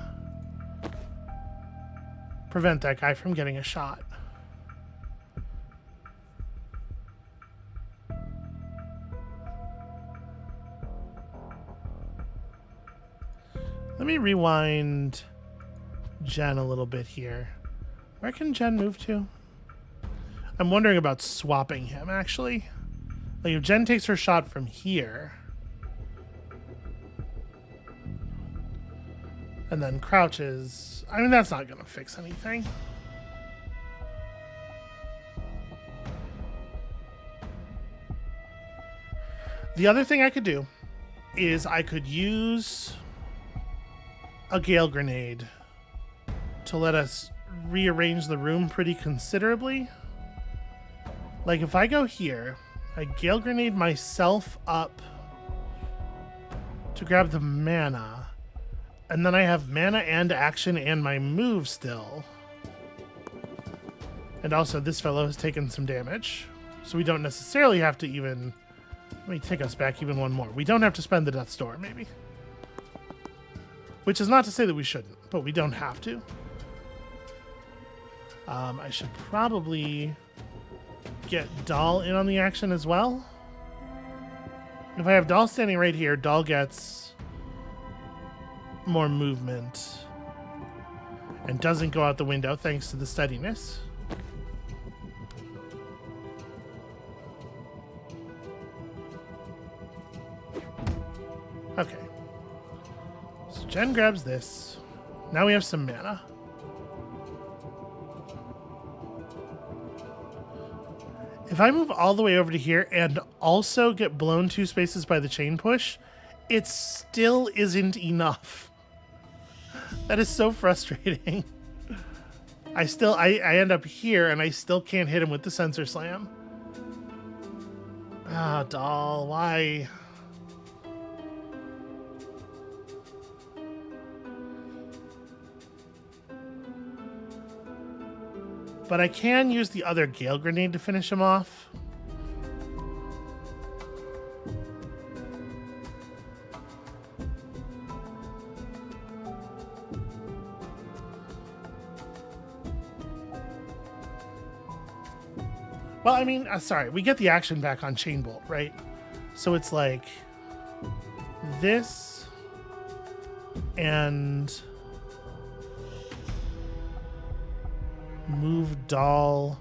prevent that guy from getting a shot. Let me rewind Jen a little bit here. Where can Jen move to? I'm wondering about swapping him, actually. Like, if Jen takes her shot from here, and then crouches, I mean, that's not going to fix anything. The other thing I could do is I could use a Gale Grenade to let us rearrange the room pretty considerably. Like, if I go here, I Gale Grenade myself up to grab the mana, and then I have mana and action and my move still. And also, this fellow has taken some damage, so we don't necessarily have to even... Let me take us back even one more. We don't have to spend the Death's Door, maybe. Which is not to say that we shouldn't, but we don't have to. I should probably get Doll in on the action as well. If I have Doll standing right here, Doll gets more movement and doesn't go out the window thanks to the steadiness. Okay. So Jen grabs this. Now we have some mana. If I move all the way over to here and also get blown 2 spaces by the chain push, it still isn't enough. That is so frustrating. I end up here and I still can't hit him with the sensor slam. Ah, Doll, why? But I can use the other Gale Grenade to finish him off. Well, I mean, sorry, we get the action back on Chain Bolt, right? So it's like this and move Doll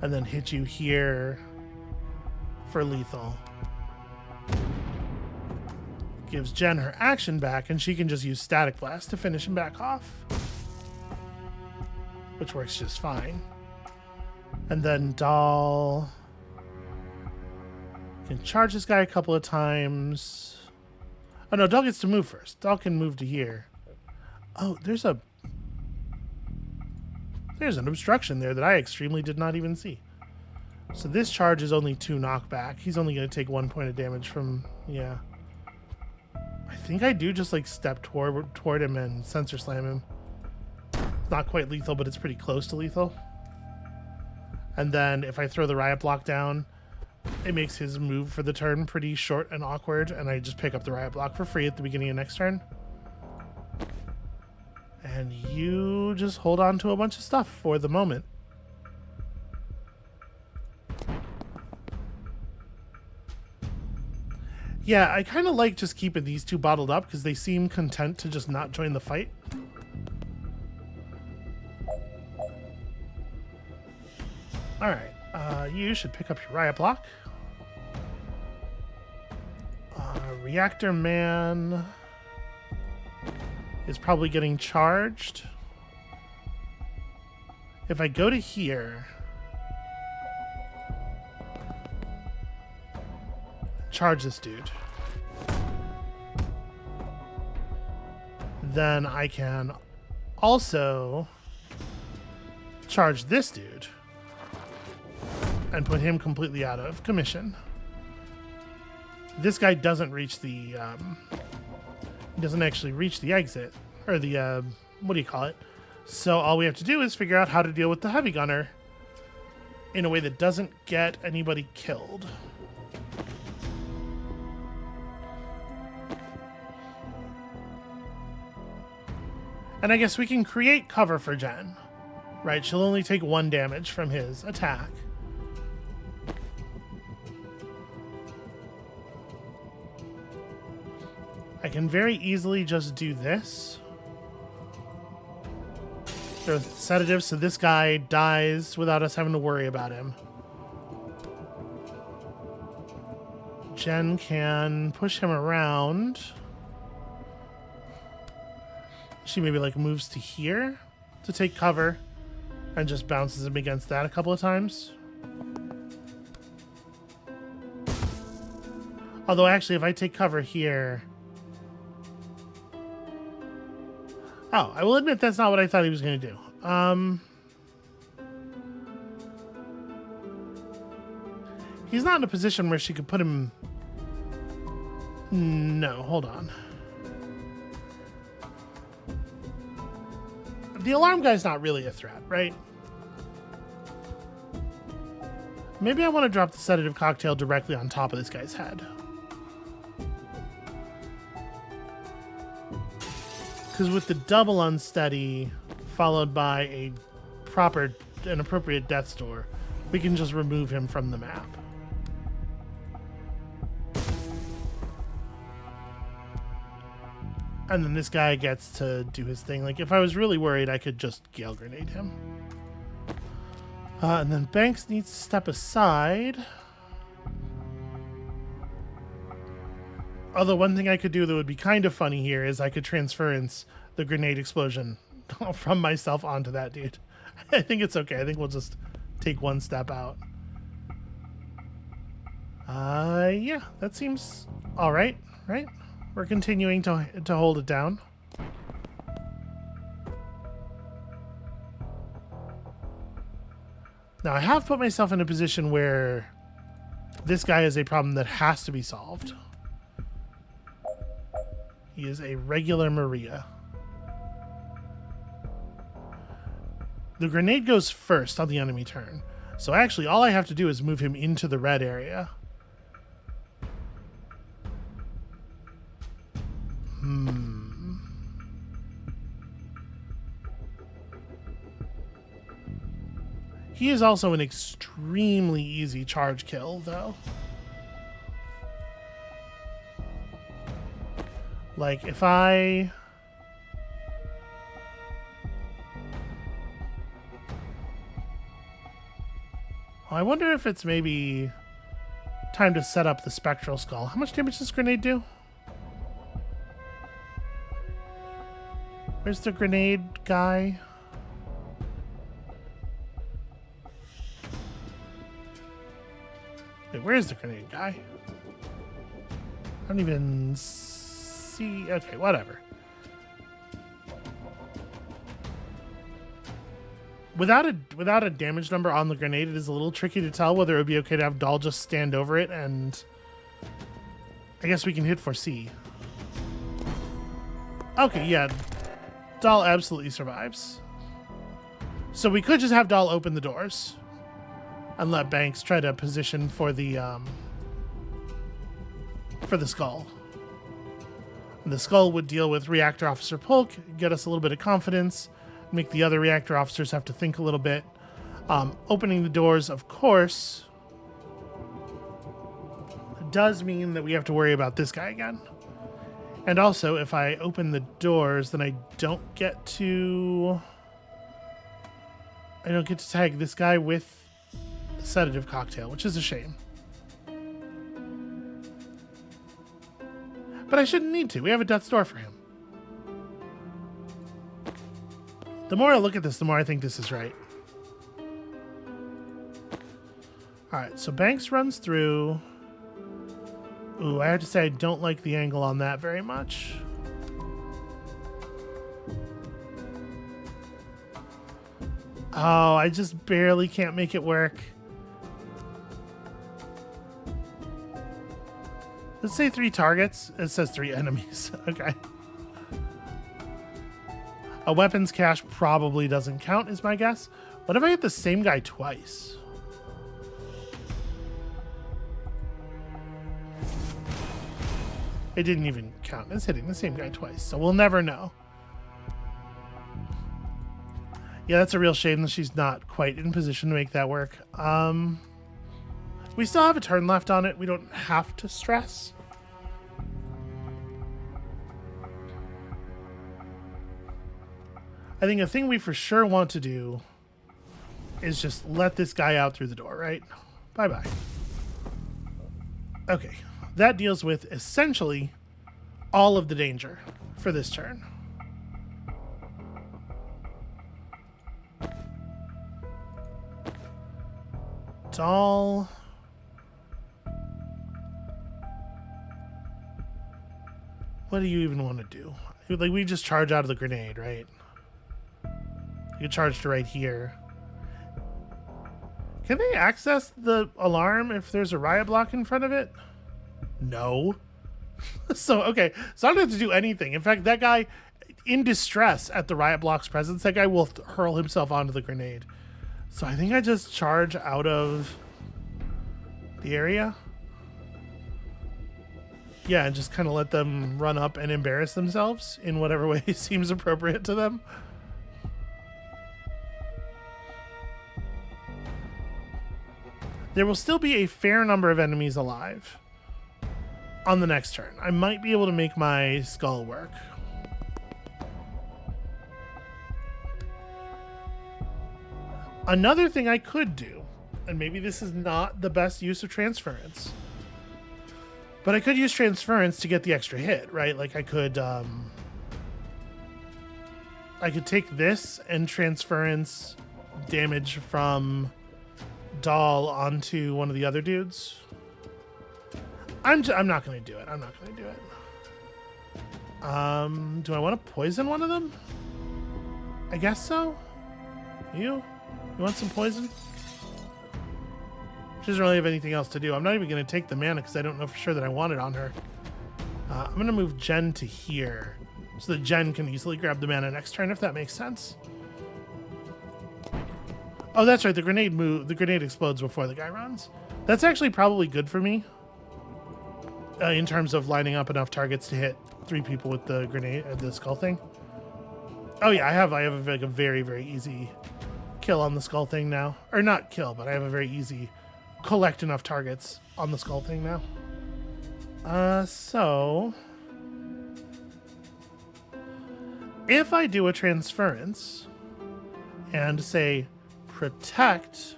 and then hit you here for lethal. Gives Jen her action back and she can just use Static Blast to finish him back off, which works just fine. And then Doll can charge this guy a couple of times. Oh no, Doll gets to move first. Doll can move to here. Oh, there's an obstruction there that I extremely did not even see. So this charge is only 2 knockback. He's only going to take 1 point of damage from, yeah. I think I do just like step toward him and sensor slam him. It's not quite lethal, but it's pretty close to lethal. And then if I throw the riot block down, it makes his move for the turn pretty short and awkward, and I just pick up the riot block for free at the beginning of next turn. And you just hold on to a bunch of stuff for the moment. Yeah, I kind of like just keeping these 2 bottled up because they seem content to just not join the fight. Alright, you should pick up your riot block. Reactor Man is probably getting charged. If I go to here, charge this dude, then I can also charge this dude and put him completely out of commission. This guy doesn't reach the he doesn't actually reach the exit, or the what do you call it? So all we have to do is figure out how to deal with the heavy gunner in a way that doesn't get anybody killed. And I guess we can create cover for Jen, right? She'll only take 1 damage from his attack. I can very easily just do this Throw sedative so this guy dies without us having to worry about him. Jen can push him around. She maybe like moves to here to take cover and just bounces him against that a couple of times. Although actually if I take cover here... Oh, I will admit that's not what I thought he was going to do. He's not in a position where she could put him... No, hold on. The alarm guy's not really a threat, right? Maybe I want to drop the sedative cocktail directly on top of this guy's head. Because with the double unsteady followed by an appropriate death's door, we can just remove him from the map. And then this guy gets to do his thing. Like, if I was really worried, I could just Gale Grenade him. And then Banks needs to step aside. Although one thing I could do that would be kind of funny here is I could transference the grenade explosion from myself onto that dude. I think it's okay. I think we'll just take one step out. Yeah, that seems all right, right? We're continuing to hold it down. Now, I have put myself in a position where this guy is a problem that has to be solved. He is a regular Maria. The grenade goes first on the enemy turn. So actually, all I have to do is move him into the red area. He is also an extremely easy charge kill, though. Like, if I... I wonder if it's maybe time to set up the Spectral Skull. How much damage does this grenade do? Where's the grenade guy? Wait, where's the grenade guy? I don't even see... Okay, whatever. Without a damage number on the grenade, it is a little tricky to tell whether it would be okay to have Doll just stand over it, and I guess we can hit for C. Okay, yeah. Doll absolutely survives. So we could just have Doll open the doors and let Banks try to position for the skull. And the skull would deal with Reactor Officer Polk, get us a little bit of confidence, make the other reactor officers have to think a little bit. Opening the doors, of course, does mean that we have to worry about this guy again. And also, if I open the doors, then I don't get to tag this guy with the sedative cocktail, which is a shame. But I shouldn't need to. We have a death's door for him. The more I look at this, the more I think this is right. Alright, so Banks runs through. Ooh, I have to say I don't like the angle on that very much. Oh, I just barely can't make it work. Let's say 3 targets. It says 3 enemies. Okay. A weapons cache probably doesn't count, is my guess. What if I hit the same guy twice? It didn't even count as hitting the same guy twice, so we'll never know. Yeah, that's a real shame that she's not quite in position to make that work. We still have a turn left on it. We don't have to stress. I think a thing we for sure want to do is just let this guy out through the door, right? Bye-bye. Okay, that deals with essentially all of the danger for this turn. Doll. What do you even want to do? Like, we just charge out of the grenade, right? You charge to right here. Can they access the alarm if there's a riot block in front of it? No. So, okay. So I don't have to do anything. In fact, that guy, in distress at the riot block's presence, that guy will hurl himself onto the grenade. So I think I just charge out of the area. Yeah, and just kind of let them run up and embarrass themselves in whatever way seems appropriate to them. There will still be a fair number of enemies alive on the next turn. I might be able to make my skull work. Another thing I could do, and maybe this is not the best use of transference, but I could use transference to get the extra hit, right? Like I could take this and transference damage from Doll onto one of the other dudes. I'm not going to do it. I'm not going to do it. Do I want to poison one of them? I guess so. You want some poison? She doesn't really have anything else to do. I'm not even going to take the mana because I don't know for sure that I want it on her. I'm going to move Jen to here so that Jen can easily grab the mana next turn, if that makes sense. Oh, that's right. The grenade explodes before the guy runs. That's actually probably good for me in terms of lining up enough targets to hit 3 people with the grenade, the skull thing. Oh yeah, I have like a very, very easy kill on the skull thing now. Or not kill, but I have a very easy collect enough targets on the skull thing now. So if I do a transference and say protect,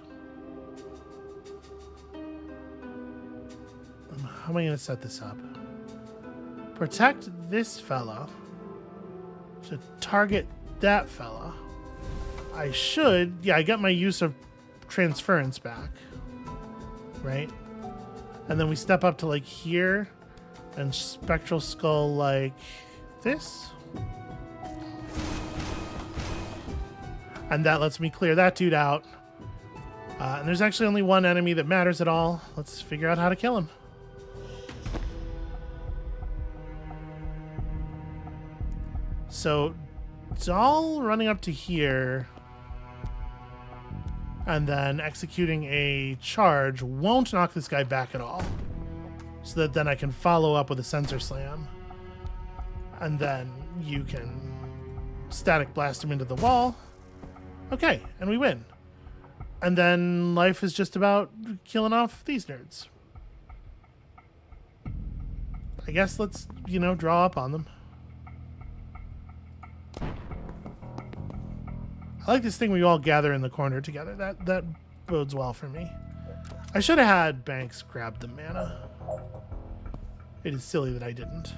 how am I going to set this up? Protect this fella to target that fella. I should, yeah, I get my use of transference back, right? And then we step up to like here and spectral skull like this. And that lets me clear that dude out. And there's actually only one enemy that matters at all. Let's figure out how to kill him. So, Doll running up to here and then executing a charge won't knock this guy back at all. So that then I can follow up with a sensor slam. And then you can static blast him into the wall. Okay, and we win. And then life is just about killing off these nerds. I guess let's, draw up on them. I like this thing where you all gather in the corner together. That bodes well for me. I should have had Banks grab the mana. It is silly that I didn't.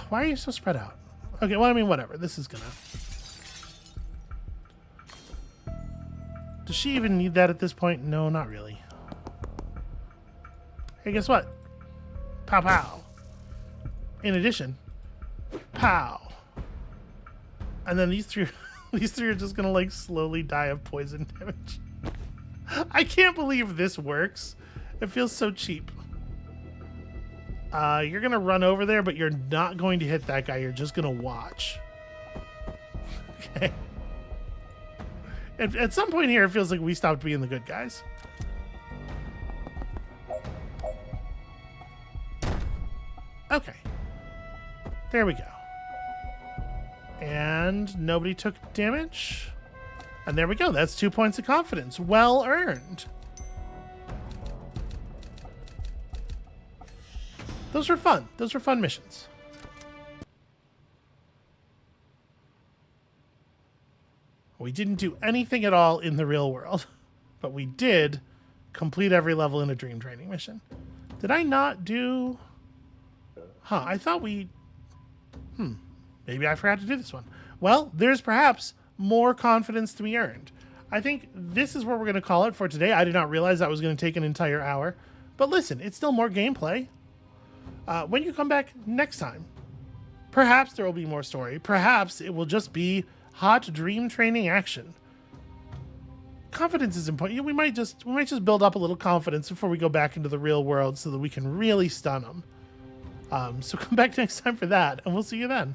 Why are you so spread out? Okay, well, I mean, whatever. This is gonna... Does she even need that at this point? No, not really. Hey, guess what? Pow pow. In addition, pow. And then these three are just gonna like slowly die of poison damage. I can't believe this works. It feels so cheap. You're gonna run over there, but you're not going to hit that guy. You're just gonna watch. Okay. At some point here, it feels like we stopped being the good guys. Okay. There we go. And nobody took damage. And there we go. That's 2 points of confidence. Well earned. Those were fun. Those were fun missions. We didn't do anything at all in the real world, but we did complete every level in a dream training mission. Did I not do... Huh, I thought we... Maybe I forgot to do this one. Well, there's perhaps more confidence to be earned. I think this is where we're going to call it for today. I did not realize that was going to take an entire hour. But listen, it's still more gameplay. When you come back next time, perhaps there will be more story. Perhaps it will just be hot dream training action. Confidence is important. We might just build up a little confidence before we go back into the real world so that we can really stun them. So come back next time for that, and we'll see you then.